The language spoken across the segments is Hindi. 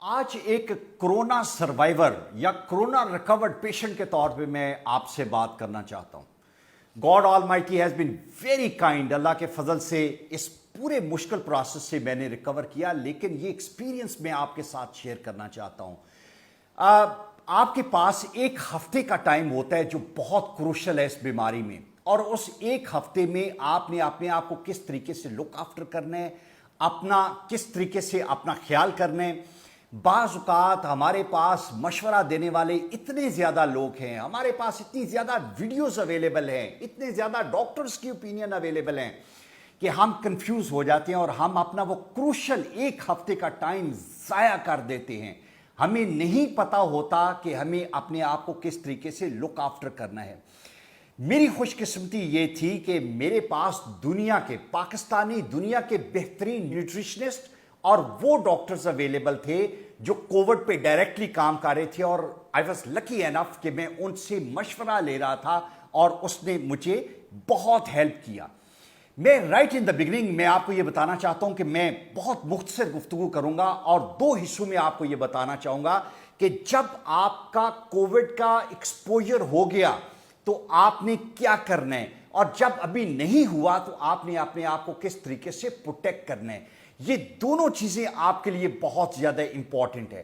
आज एक कोरोना सर्वाइवर या कोरोना रिकवर्ड पेशेंट के तौर पे मैं आपसे बात करना चाहता हूं। God almighty has been very kind. अल्लाह के फजल से इस पूरे मुश्किल प्रोसेस से मैंने रिकवर किया, लेकिन ये एक्सपीरियंस मैं आपके साथ शेयर करना चाहता हूं। आपके पास एक हफ्ते का टाइम होता है जो बहुत क्रूशल है इस बीमारी में, और उस एक हफ्ते में आपने अपने आप को किस तरीके से लुक आफ्टर करना है, अपना किस तरीके से अपना ख्याल करना है। बाज़-औक़ात हमारे पास मशवरा देने वाले इतने ज़्यादा लोग हैं, हमारे पास इतनी ज़्यादा वीडियोज़ अवेलेबल हैं, इतने ज़्यादा डॉक्टर्स की ओपिनियन अवेलेबल हैं कि हम कंफ्यूज हो जाते हैं और हम अपना वो क्रूशल एक हफ्ते का टाइम ज़ाया कर देते हैं। हमें नहीं पता होता कि हमें अपने आप को किस तरीके से लुक आफ्टर करना है। मेरी खुशकिस्मती ये थी कि मेरे पास दुनिया के पाकिस्तानी दुनिया के बेहतरीन न्यूट्रिशनिस्ट और वो डॉक्टर्स अवेलेबल थे जो कोविड पे डायरेक्टली काम कर रहे थे, और आई वॉज लकी एनफ कि मैं उनसे मशवरा ले रहा था और उसने मुझे बहुत हेल्प किया। मैं राइट इन द बिगिनिंग मैं आपको ये बताना चाहता हूं कि मैं बहुत मुख्तसर गुफ्तगू करूंगा और दो हिस्सों में आपको ये बताना चाहूंगा कि जब आपका कोविड का एक्सपोजर हो गया तो आपने क्या करना है, और जब अभी नहीं हुआ तो आपने अपने आप को किस तरीके से प्रोटेक्ट करना है। ये दोनों चीजें आपके लिए बहुत ज्यादा इंपॉर्टेंट है।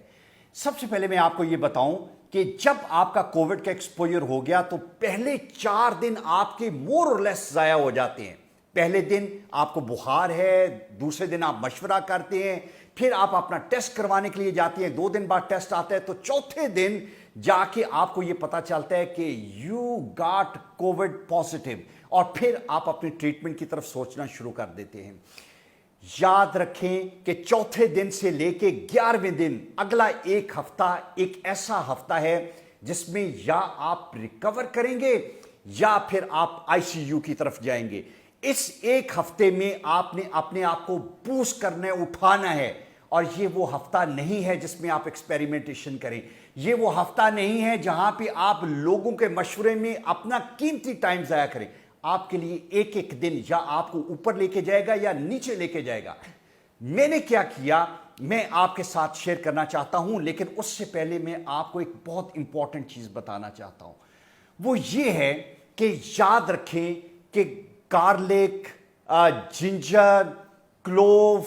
सबसे पहले मैं आपको ये बताऊं कि जब आपका कोविड का एक्सपोजर हो गया तो पहले 4 दिन आपके मोर और लेस जाया हो जाते हैं। पहले दिन आपको बुखार है, दूसरे दिन आप मशवरा करते हैं, फिर आप अपना टेस्ट करवाने के लिए जाते हैं, 2 दिन बाद टेस्ट आता है, तो चौथे दिन जाके आपको यह पता चलता है कि यू गॉट कोविड पॉजिटिव, और फिर आप अपनी ट्रीटमेंट की तरफ सोचना शुरू कर देते हैं। याद रखें कि चौथे दिन से लेके 11वें दिन अगला एक हफ्ता एक ऐसा हफ्ता है जिसमें या आप रिकवर करेंगे या फिर आप आईसीयू की तरफ जाएंगे। इस एक हफ्ते में आपने अपने आप को बूस्ट करना है, उठाना है, और ये वो हफ्ता नहीं है जिसमें आप एक्सपेरिमेंटेशन करें। ये वो हफ्ता नहीं है जहां पे आप लोगों के मशवरे में अपना कीमती टाइम जाया करें। आपके लिए एक एक दिन या आपको ऊपर लेके जाएगा या नीचे लेके जाएगा। मैंने क्या किया मैं आपके साथ शेयर करना चाहता हूं, लेकिन उससे पहले मैं आपको एक बहुत इंपॉर्टेंट चीज बताना चाहता हूं। वो ये है कि याद रखें कि गार्लिक, जिंजर, क्लोव,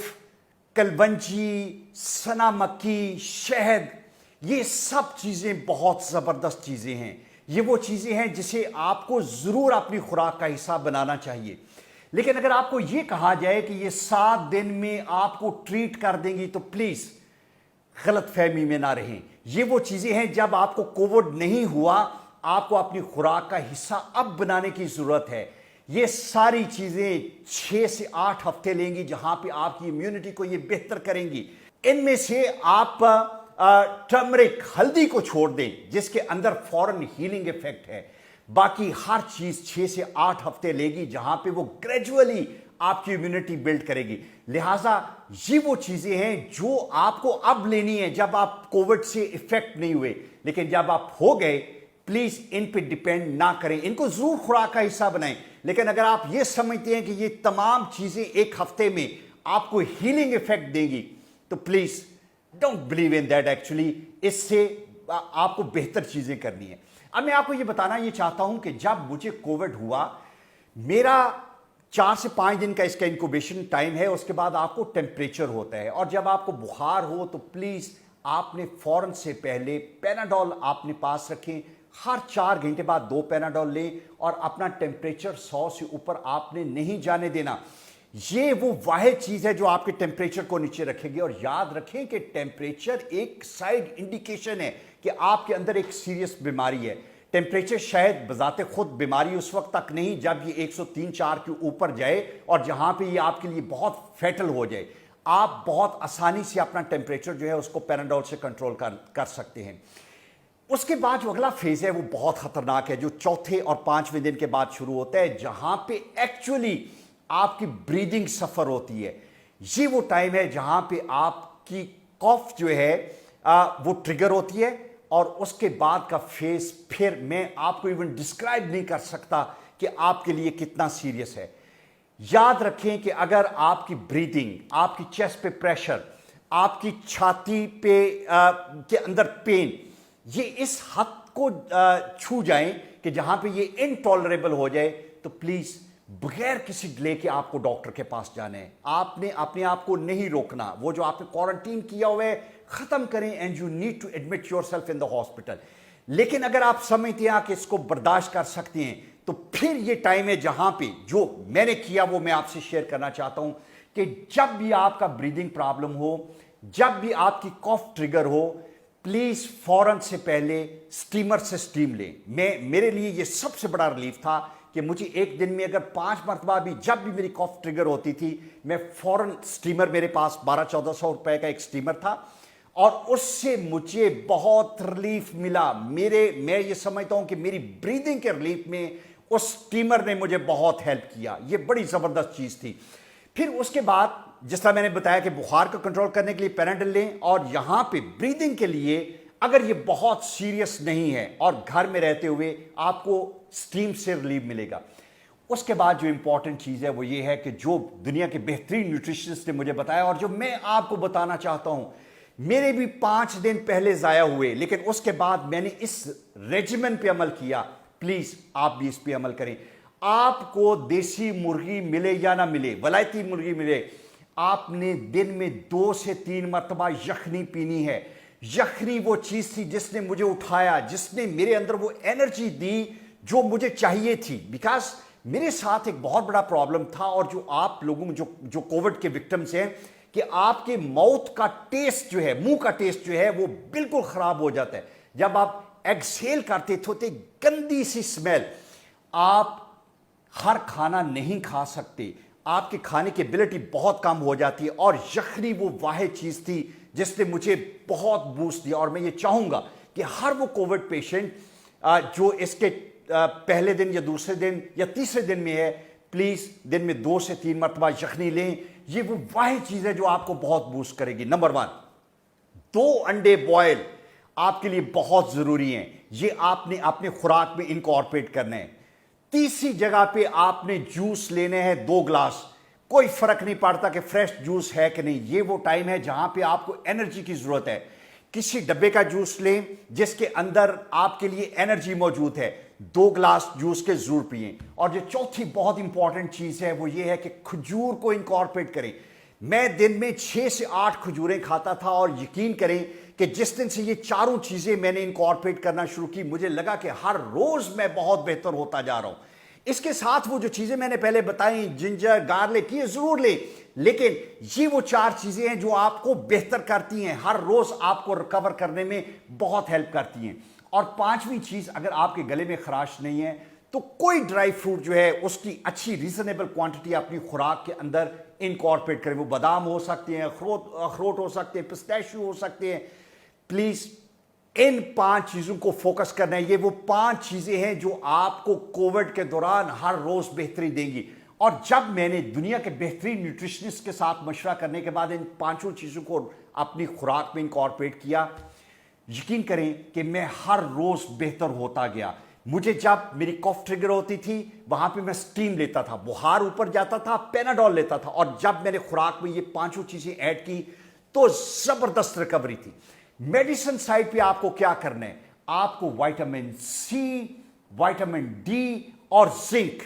कलवंजी, सना मक्खी, शहद, ये सब चीजें बहुत जबरदस्त चीजें हैं। ये वो चीजें हैं जिसे आपको जरूर अपनी खुराक का हिस्सा बनाना चाहिए। लेकिन अगर आपको ये कहा जाए कि ये 7 दिन में आपको ट्रीट कर देंगी तो प्लीज गलत फहमी में ना रहें। ये वो चीजें हैं जब आपको कोविड नहीं हुआ, आपको अपनी खुराक का हिस्सा अब बनाने की जरूरत है। ये सारी चीजें 6 से 8 हफ्ते लेंगी जहां पे आपकी इम्यूनिटी को ये बेहतर करेंगी। इनमें से आप टर्मरिक, हल्दी को छोड़ दें जिसके अंदर फॉरन हीलिंग इफेक्ट है। बाकी हर चीज 6 से 8 हफ्ते लेगी जहां पे वो ग्रेजुअली आपकी इम्यूनिटी बिल्ड करेगी। लिहाजा ये वो चीजें हैं जो आपको अब लेनी है जब आप कोविड से इफेक्ट नहीं हुए, लेकिन जब आप हो गए प्लीज इन पे डिपेंड ना करें। इनको जरूर खुराक का हिस्सा बनाएं, लेकिन अगर आप ये समझते हैं कि ये तमाम चीजें एक हफ्ते में आपको हीलिंग इफेक्ट देंगी तो please don't believe in that. Actually इससे आपको बेहतर चीजें करनी है। अब मैं आपको ये बताना ये चाहता हूं कि जब मुझे कोविड हुआ, मेरा 4 से 5 दिन का इसका इंक्यूबेशन टाइम है। उसके बाद आपको टेम्परेचर होता है, और जब आपको बुखार हो तो प्लीज आपने फौरन से पहले पैनाडोल आपने पास रखें। हर 4 घंटे बाद 2 पैनाडोल लें, और अपना टेम्परेचर 100 से ऊपर आपने नहीं जाने देना। ये वो वाहिद चीज है जो आपके टेम्परेचर को नीचे रखेगी। और याद रखें कि टेम्परेचर एक साइड इंडिकेशन है कि आपके अंदर एक सीरियस बीमारी है। टेम्परेचर शायद बजाते खुद बीमारी उस वक्त तक नहीं जब ये 103-4 के ऊपर जाए और जहां पे ये आपके लिए बहुत फैटल हो जाए। आप बहुत आसानी से अपना टेम्परेचर जो है उसको पैनाडोल से कंट्रोल कर सकते हैं। उसके बाद जो अगला फेज है वो बहुत खतरनाक है, जो चौथे और 5वें दिन के बाद शुरू होता है, जहां पे एक्चुअली आपकी ब्रीदिंग सफर होती है। ये वो टाइम है जहां पे आपकी कॉफ जो है वो ट्रिगर होती है, और उसके बाद का फेज फिर मैं आपको इवन डिस्क्राइब नहीं कर सकता कि आपके लिए कितना सीरियस है। याद रखें कि अगर आपकी ब्रीदिंग, आपकी चेस्ट पे प्रेशर, आपकी छाती पे के अंदर पेन, ये इस हद को छू जाएं कि जहां पे ये इनटॉलरेबल हो जाए, तो प्लीज बगैर किसी डिले के आपको डॉक्टर के पास जाना है। आपने अपने आप को नहीं रोकना। वो जो आपने क्वारंटीन किया हुआ है खत्म करें, and you need to admit yourself in the hospital. लेकिन अगर आप समझते हैं कि इसको बर्दाश्त कर सकते हैं, तो फिर ये टाइम है जहां पे जो मैंने किया वो मैं आपसे शेयर करना चाहता हूं कि जब भी आपका ब्रीदिंग प्रॉब्लम हो, जब भी आपकी कॉफ ट्रिगर हो, प्लीज फौरन से पहले स्टीमर से स्टीम लें। मेरे लिए ये सबसे बड़ा रिलीफ था कि मुझे एक दिन में अगर 5 मरतबा भी जब भी मेरी कॉफ ट्रिगर होती थी, मैं फौरन स्टीमर, मेरे पास 1200-1400 रुपए का एक स्टीमर था, और उससे मुझे बहुत रिलीफ मिला। मैं ये समझता हूं कि मेरी ब्रीदिंग के रिलीफ में उस स्टीमर ने मुझे बहुत हेल्प किया। ये बड़ी जबरदस्त चीज थी। फिर उसके बाद जिस तरह मैंने बताया कि बुखार को कंट्रोल करने के लिए पैनाडोल लें, और यहां पे ब्रीदिंग के लिए अगर ये बहुत सीरियस नहीं है और घर में रहते हुए आपको स्टीम से रिलीफ मिलेगा। उसके बाद जो इंपॉर्टेंट चीज है वो ये है कि जो दुनिया के बेहतरीन न्यूट्रिशनिस्ट ने मुझे बताया और जो मैं आपको बताना चाहता हूं, मेरे भी 5 दिन पहले जाया हुए, लेकिन उसके बाद मैंने इस रेजिमेंट पे अमल किया। प्लीज आप भी इस पे अमल करें। आपको देसी मुर्गी मिले या ना मिले, वलायती मुर्गी मिले, आपने दिन में 2 से 3 मरतबा यखनी पीनी है। यखनी वो चीज थी जिसने मुझे उठाया, जिसने मेरे अंदर वो एनर्जी दी जो मुझे चाहिए थी। बिकॉज मेरे साथ एक बहुत बड़ा प्रॉब्लम था, और जो आप लोगों में जो कोविड के विक्टिम्स हैं, कि आपके माउथ का टेस्ट जो है, मुंह का टेस्ट जो है, वो बिल्कुल खराब हो जाता है। जब आप एक्सहेल करते थे, गंदी सी स्मेल, आप हर खाना नहीं खा सकते, आपके खाने की एबिलिटी बहुत कम हो जाती है। और यखनी वो वाहिद चीज थी जिसने मुझे बहुत बूस्ट दिया। और मैं ये चाहूंगा कि हर वो कोविड पेशेंट जो इसके पहले दिन या दूसरे दिन या तीसरे दिन में है, प्लीज दिन में 2 से 3 मरतबा यखनी लें। ये वो वाहिद चीज है जो आपको बहुत बूस्ट करेगी। नंबर 1, 2 अंडे बॉयल आपके लिए बहुत जरूरी हैं। ये आपने अपने खुराक में इनकॉर्पोरेट करना है। तीसरी जगह पे आपने जूस लेने हैं 2 ग्लास। कोई फर्क नहीं पड़ता कि फ्रेश जूस है कि नहीं, ये वो टाइम है जहां पे आपको एनर्जी की जरूरत है। किसी डब्बे का जूस लें जिसके अंदर आपके लिए एनर्जी मौजूद है। 2 ग्लास जूस के जरूर पिए। और जो चौथी बहुत इंपॉर्टेंट चीज है वो ये है कि खजूर को इनकॉर्पोरेट करें। मैं दिन में 6 से 8 खजूरें खाता था, और यकीन करें कि जिस दिन से ये चारों चीजें मैंने इनकॉर्पोरेट करना शुरू की, मुझे लगा कि हर रोज मैं बहुत बेहतर होता जा रहा हूं। इसके साथ वो जो चीजें मैंने पहले बताई, जिंजर, गार्लिक, ये जरूर ले, लेकिन ये वो 4 चीजें हैं जो आपको बेहतर करती हैं, हर रोज आपको रिकवर करने में बहुत हेल्प करती हैं। और 5वीं चीज, अगर आपके गले में खराश नहीं है तो कोई ड्राई फ्रूट जो है उसकी अच्छी रीजनेबल क्वांटिटी अपनी खुराक के अंदर इनकॉर्पोरेट करें। वो बादाम हो सकते हैं, अखरोट हो सकते हैं, पिस्ताशियो हो सकते हैं। प्लीज इन 5 चीजों को फोकस करना है। ये वो 5 चीजें हैं जो आपको कोविड के दौरान हर रोज बेहतरी देंगी। और जब मैंने दुनिया के बेहतरीन न्यूट्रिशनिस्ट के साथ मशवरा करने के बाद इन 5 चीजों को अपनी खुराक में इनकॉर्पोरेट किया, यकीन करें कि मैं हर रोज बेहतर होता गया। मुझे जब मेरी कॉफ ट्रिगर होती थी, वहां पे मैं स्टीम लेता था, बुखार ऊपर जाता था, पैनाडोल लेता था, और जब मैंने खुराक में ये 5 चीजें ऐड की तो जबरदस्त रिकवरी थी। मेडिसिन साइड पे आपको क्या करना है? आपको विटामिन सी, विटामिन डी और जिंक,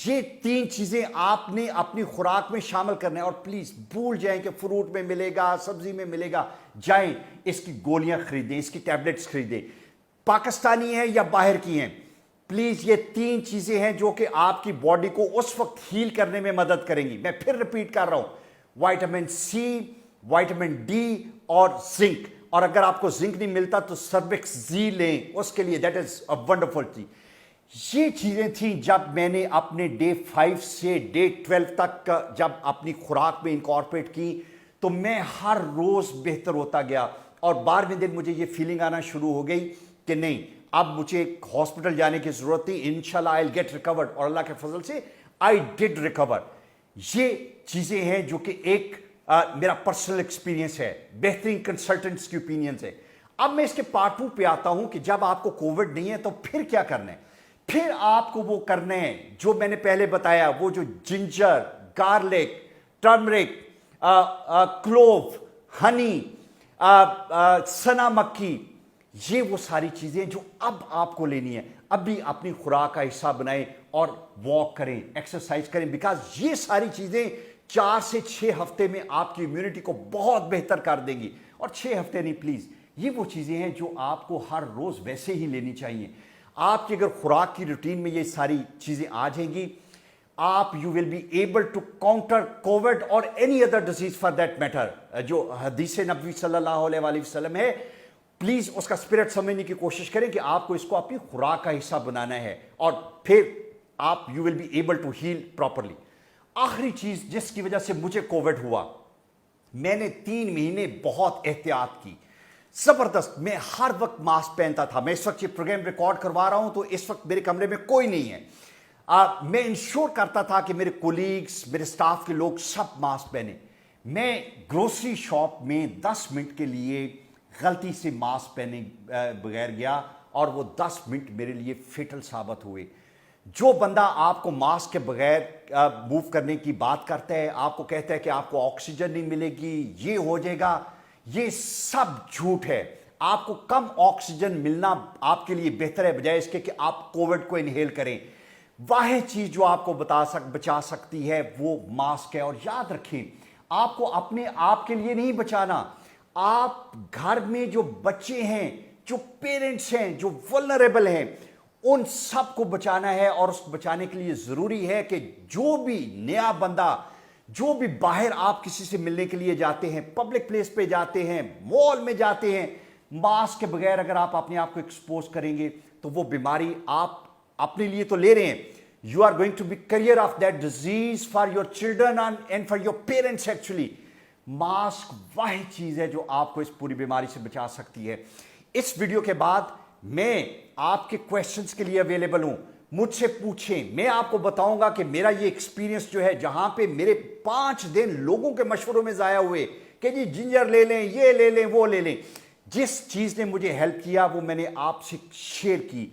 ये 3 चीजें आपने अपनी खुराक में शामिल करना है। और प्लीज भूल जाएं कि फ्रूट में मिलेगा, सब्जी में मिलेगा, जाएं इसकी गोलियां खरीदें, इसकी टैबलेट्स खरीदें, पाकिस्तानी है या बाहर की हैं। प्लीज ये 3 चीजें हैं जो कि आपकी बॉडी को उस वक्त हील करने में मदद करेंगी। मैं फिर रिपीट कर रहा हूं, विटामिन सी, विटामिन डी और जिंक। और अगर आपको जिंक नहीं मिलता तो सर्विक्स जी लें, उसके लिए दैट इज अ वंडरफुल चीज। ये चीजें थी जब मैंने अपने डे 5 से डे 12 तक जब अपनी खुराक में इनकॉर्पोरेट की, तो मैं हर रोज बेहतर होता गया। और 12वें दिन मुझे ये फीलिंग आना शुरू हो गई कि नहीं, अब मुझे हॉस्पिटल जाने की जरूरत थी, इंशाल्लाह आई विल गेट रिकवर्ड। और अल्लाह के फजल से आई डिड रिकवर। ये चीजें हैं जो कि एक मेरा पर्सनल एक्सपीरियंस है, बेहतरीन कंसल्टेंट्स की ओपिनियंस है। अब मैं इसके पार्ट 2 पे आता हूं कि जब आपको कोविड नहीं है तो फिर क्या करना है। फिर आपको वो करना है जो मैंने पहले बताया, वो जो ginger, garlic, turmeric, clove, honey, सना मक्खी, ये वो सारी चीजें जो अब आपको लेनी है। अभी अपनी खुराक का हिस्सा बनाएं और वॉक करें, एक्सरसाइज करें, बिकॉज ये सारी चीजें 4 से 6 हफ्ते में आपकी इम्यूनिटी को बहुत बेहतर कर देंगी। और 6 हफ्ते नहीं, प्लीज, ये वो चीजें हैं जो आपको हर रोज वैसे ही लेनी चाहिए। आपकी अगर खुराक की रूटीन में ये सारी चीजें आ जाएंगी, आप you will be able to counter Covid और any other disease for that matter. जो हदीस नबी सल्लल्लाहु अलैहि वसल्लम है, प्लीज उसका स्पिरिट समझने की कोशिश करें कि आपको इसको अपनी खुराक का हिस्सा बनाना है और फिर आप you will be able to heal properly. आखिरी चीज जिसकी वजह से मुझे कोविड हुआ, मैंने 3 महीने बहुत एहतियात की, जबरदस्त। मैं हर वक्त मास्क पहनता था। मैं इस वक्त ये प्रोग्राम रिकॉर्ड करवा रहा हूं तो इस वक्त मेरे कमरे में कोई नहीं है। मैं इंश्योर करता था कि मेरे कोलीग्स, मेरे स्टाफ के लोग सब मास्क पहने। मैं ग्रोसरी शॉप में 10 मिनट के लिए गलती से मास्क पहने बगैर गया और वो 10 मिनट मेरे लिए फेटल साबित हुए। जो बंदा आपको मास्क के बगैर मूव करने की बात करता है, आपको कहता है कि आपको ऑक्सीजन नहीं मिलेगी, ये हो जाएगा, ये सब झूठ है। आपको कम ऑक्सीजन मिलना आपके लिए बेहतर है बजाय इसके कि आप कोविड को इनहेल करें। वाहिद चीज जो आपको बचा सकती है वो मास्क है। और याद रखें, आपको अपने आप के लिए नहीं बचाना, आप घर में जो बच्चे हैं, जो पेरेंट्स हैं, जो वल्नरेबल हैं, उन सबको बचाना है। और उस बचाने के लिए जरूरी है कि जो भी नया बंदा, जो भी बाहर आप किसी से मिलने के लिए जाते हैं, पब्लिक प्लेस पे जाते हैं, मॉल में जाते हैं, मास्क के बगैर अगर आप अपने आप को एक्सपोज करेंगे तो वो बीमारी आप अपने लिए तो ले रहे हैं, you are going to be carrier of that disease for your children and for your parents. Actually mask वही चीज है जो आपको इस पूरी बीमारी से बचा सकती है। इस वीडियो के बाद मैं आपके क्वेश्चंस के लिए अवेलेबल हूं, मुझसे पूछें। मैं आपको बताऊंगा कि मेरा ये एक्सपीरियंस जो है, जहां पे मेरे 5 दिन लोगों के मशवरों में जाया हुए कि जी जिंजर ले लें, ये ले लें, वो ले लें, जिस चीज ने मुझे हेल्प किया वो मैंने आपसे शेयर की।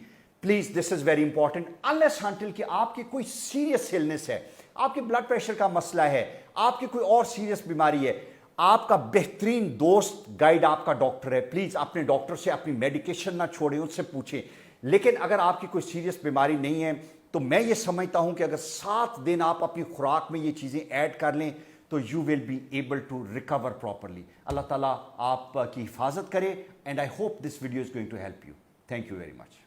Please, this is very important. Unless until कि आपकी कोई सीरियस इलनेस है, आपके ब्लड प्रेशर का मसला है, आपकी कोई और सीरियस बीमारी है, आपका बेहतरीन दोस्त गाइड आपका डॉक्टर है। प्लीज अपने डॉक्टर से अपनी मेडिकेशन ना छोड़ें, उससे पूछें। लेकिन अगर आपकी कोई सीरियस बीमारी नहीं है तो मैं ये समझता हूं कि अगर 7 दिन आप अपनी खुराक में ये चीजें ऐड कर लें तो you will be able to recover properly. अल्लाह ताला आपकी हिफाजत करे and I hope this video is going to help you. Thank you very much.